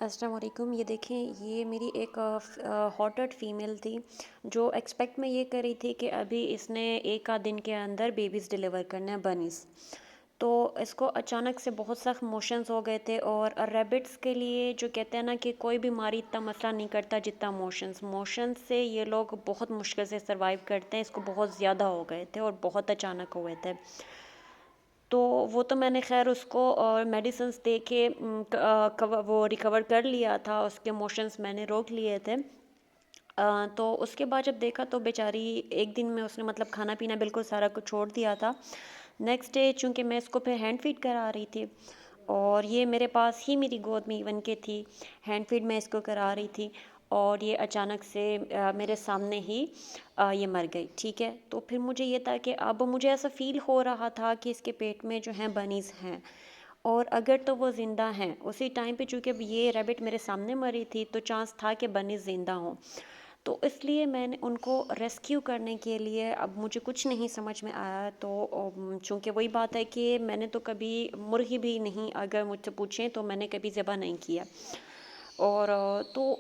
السلام علیکم، یہ دیکھیں یہ میری ایک ہارٹڈ فیمیل تھی جو ایکسپیکٹ میں یہ کر رہی تھی کہ ابھی اس نے ایک آدھ دن کے اندر بیبیز ڈیلیور کرنا ہے بنیز. تو اس کو اچانک سے بہت سخت موشنز ہو گئے تھے، اور ریبٹس کے لیے جو کہتے ہیں نا کہ کوئی بیماری اتنا مسئلہ نہیں کرتا جتنا موشنز سے یہ لوگ بہت مشکل سے سروائیو کرتے ہیں. اس کو بہت زیادہ ہو گئے تھے اور بہت اچانک ہوئے تھے. تو وہ تو میں نے خیر اس کو میڈیسنس دے کے وہ ریکور کر لیا تھا، اس کے موشنز میں نے روک لیے تھے. تو اس کے بعد جب دیکھا تو بیچاری ایک دن میں اس نے مطلب کھانا پینا بالکل سارا کچھ چھوڑ دیا تھا. نیکسٹ ڈے چونکہ میں اس کو پھر ہینڈ فیڈ کرا رہی تھی، اور یہ میرے پاس ہی میری گود میں ایون کے تھی، ہینڈ فیڈ میں اس کو کرا رہی تھی، اور یہ اچانک سے میرے سامنے ہی یہ مر گئی. ٹھیک ہے، تو پھر مجھے یہ تھا کہ اب مجھے ایسا فیل ہو رہا تھا کہ اس کے پیٹ میں جو ہیں بنیز ہیں، اور اگر تو وہ زندہ ہیں اسی ٹائم پہ، چونکہ اب یہ ریبٹ میرے سامنے مری تھی تو چانس تھا کہ بنیز زندہ ہوں. تو اس لیے میں نے ان کو ریسکیو کرنے کے لیے، اب مجھے کچھ نہیں سمجھ میں آیا. تو چونکہ وہی بات ہے کہ میں نے تو کبھی مرغی بھی نہیں، اگر مجھ سے پوچھیں تو میں نے کبھی ذبح نہیں کیا. اور تو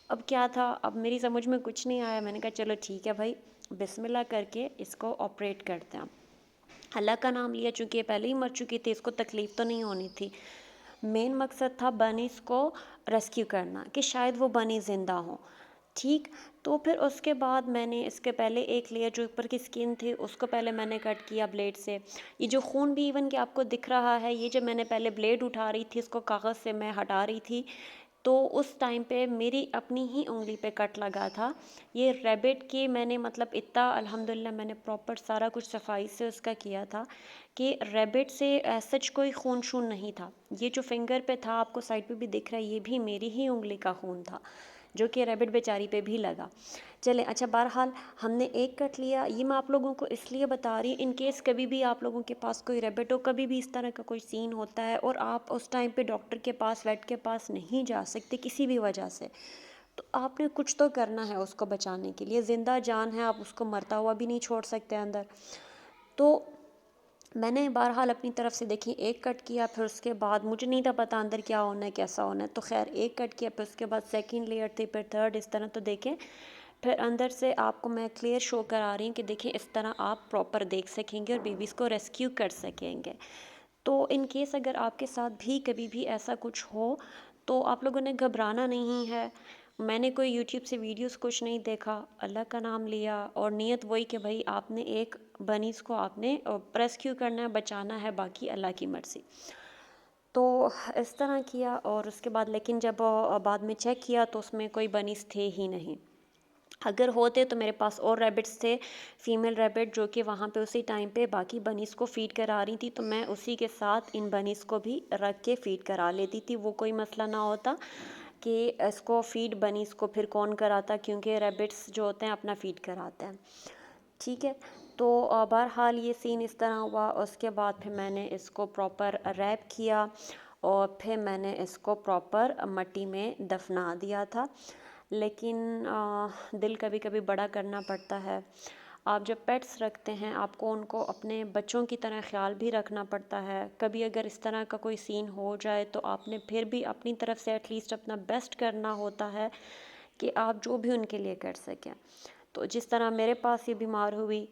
اب کیا تھا، اب میری سمجھ میں کچھ نہیں آیا. میں نے کہا چلو ٹھیک ہے بھائی، بسم اللہ کر کے اس کو آپریٹ کرتے ہیں. اللہ کا نام لیا، چونکہ یہ پہلے ہی مر چکی تھی، اس کو تکلیف تو نہیں ہونی تھی. مین مقصد تھا بنیز کو ریسکیو کرنا، کہ شاید وہ بنیز زندہ ہوں. ٹھیک، تو پھر اس کے بعد میں نے اس کے پہلے ایک لیئر جو اوپر کی سکن تھی اس کو پہلے میں نے کٹ کیا بلیڈ سے. یہ جو خون بھی ایون کہ آپ کو دکھ رہا ہے، یہ جب میں نے پہلے بلیڈ اٹھا رہی تھی، اس کو کاغذ سے میں ہٹا رہی تھی، تو اس ٹائم پہ میری اپنی ہی انگلی پہ کٹ لگا تھا. یہ ریبٹ کی میں نے مطلب اتنا الحمدللہ میں نے پراپر سارا کچھ صفائی سے اس کا کیا تھا کہ ریبٹ سے سچ کوئی خون شون نہیں تھا. یہ جو فنگر پہ تھا آپ کو سائڈ پہ بھی دکھ رہا ہے، یہ بھی میری ہی انگلی کا خون تھا جو کہ ریبٹ بیچاری پہ بھی لگا. چلیں اچھا، بہرحال ہم نے ایک کٹ لیا. یہ میں آپ لوگوں کو اس لیے بتا رہی ہوں ان کیس کبھی بھی آپ لوگوں کے پاس کوئی ریبٹ ہو، کبھی بھی اس طرح کا کوئی سین ہوتا ہے اور آپ اس ٹائم پہ ڈاکٹر کے پاس، ویٹ کے پاس نہیں جا سکتے کسی بھی وجہ سے، تو آپ نے کچھ تو کرنا ہے اس کو بچانے کے لیے. زندہ جان ہے، آپ اس کو مرتا ہوا بھی نہیں چھوڑ سکتے اندر. تو میں نے بہرحال اپنی طرف سے دیکھیں ایک کٹ کیا، پھر اس کے بعد مجھے نہیں تھا پتہ اندر کیا ہونا ہے کیسا ہونا ہے، تو خیر ایک کٹ کیا، پھر اس کے بعد سیکنڈ لیئر تھی، پھر تھرڈ، اس طرح. تو دیکھیں پھر اندر سے آپ کو میں کلیئر شو کرا رہی ہوں کہ دیکھیں اس طرح آپ پراپر دیکھ سکیں گے اور بیبیز کو ریسکیو کر سکیں گے. تو ان کیس اگر آپ کے ساتھ بھی کبھی بھی ایسا کچھ ہو تو آپ لوگوں نے گھبرانا نہیں ہے. میں نے کوئی یوٹیوب سے ویڈیوز کچھ نہیں دیکھا، اللہ کا نام لیا، اور نیت وہی کہ بھائی آپ نے ایک بنیز کو آپ نے ریسکیو کرنا ہے، بچانا ہے، باقی اللہ کی مرضی. تو اس طرح کیا، اور اس کے بعد لیکن جب بعد میں چیک کیا تو اس میں کوئی بنیز تھے ہی نہیں. اگر ہوتے تو میرے پاس اور ریبٹس تھے، فیمیل ریبٹ، جو کہ وہاں پہ اسی ٹائم پہ باقی بنیز کو فیڈ کرا رہی تھی، تو میں اسی کے ساتھ ان بنیز کو بھی رکھ کے فیڈ کرا لیتی تھی. وہ کوئی مسئلہ نہ ہوتا کہ اس کو فیڈ بنیز کو پھر کون کراتا، کیونکہ ریبٹس جو ہوتے ہیں اپنا فیڈ کراتے ہیں. ٹھیک ہے، تو بہرحال یہ سین اس طرح ہوا. اس کے بعد پھر میں نے اس کو پراپر ریپ کیا، اور پھر میں نے اس کو پراپر مٹی میں دفنا دیا تھا. لیکن دل کبھی کبھی بڑا کرنا پڑتا ہے. آپ جب پیٹس رکھتے ہیں آپ کو ان کو اپنے بچوں کی طرح خیال بھی رکھنا پڑتا ہے. کبھی اگر اس طرح کا کوئی سین ہو جائے تو آپ نے پھر بھی اپنی طرف سے ایٹ لیسٹ اپنا بیسٹ کرنا ہوتا ہے کہ آپ جو بھی ان کے لیے کر سکیں. تو جس طرح میرے پاس یہ بیمار ہوئی،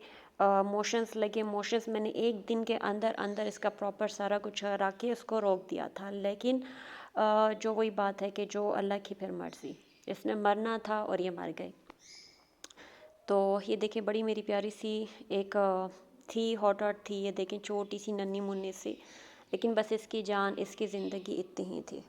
موشنز لگے، موشنز میں نے ایک دن کے اندر اندر اس کا پراپر سارا کچھ کرا کے اس کو روک دیا تھا. لیکن جو وہی بات ہے کہ جو اللہ کی پھر مرضی، اس نے مرنا تھا اور یہ مر گئی. تو یہ دیکھیں بڑی میری پیاری سی ایک تھی، ہاٹ تھی. یہ دیکھیں چھوٹی سی ننھی منی سی، لیکن بس اس کی جان، اس کی زندگی اتنی ہی تھی.